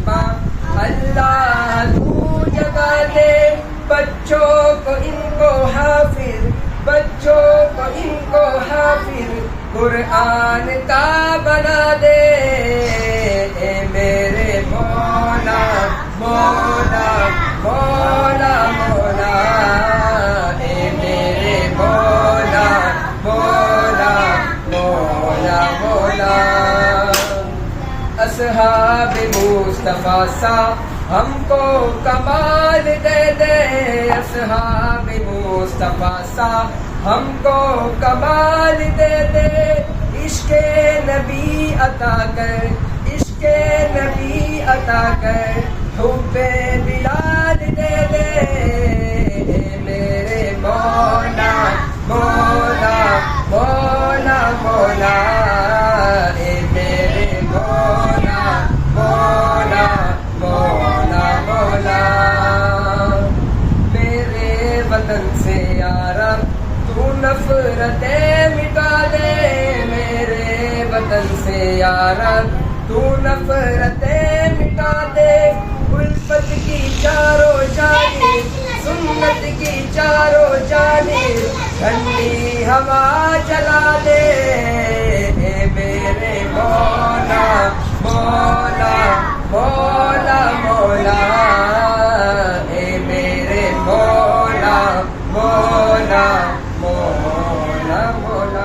رحمہ اللہ تو جگا دے، بچوں کو ان کو حافظ، بچوں کو ان کو حافظ قرآن کا بنا دے، اے میرے مولا مولا مولا مولا، اے میرے مولا مولا مولا مولا۔ اصحاب مصطفیٰ سا ہم کو کمال دے دے، اصحاب مصطفیٰ سا ہم کو کمال دے دے، عشق نبی عطا کر، عشق نبی عطا کر، حب بلال دے دے، اے میرے مولا مولا مولا مولا، اے میرے مولا مولا مولا مولا۔ میرے وطن سے یا رب تو نفرتیں مٹا دے، میرے وطن سے یا رب تو نفرتیں مٹا دے، الفت کی چاروں جانب، سنت کی چاروں جانب ٹھنڈی ہوا چلا دے، اے میرے مولا مولا مولا مولا، اے میرے مولا مولا مولا مولا۔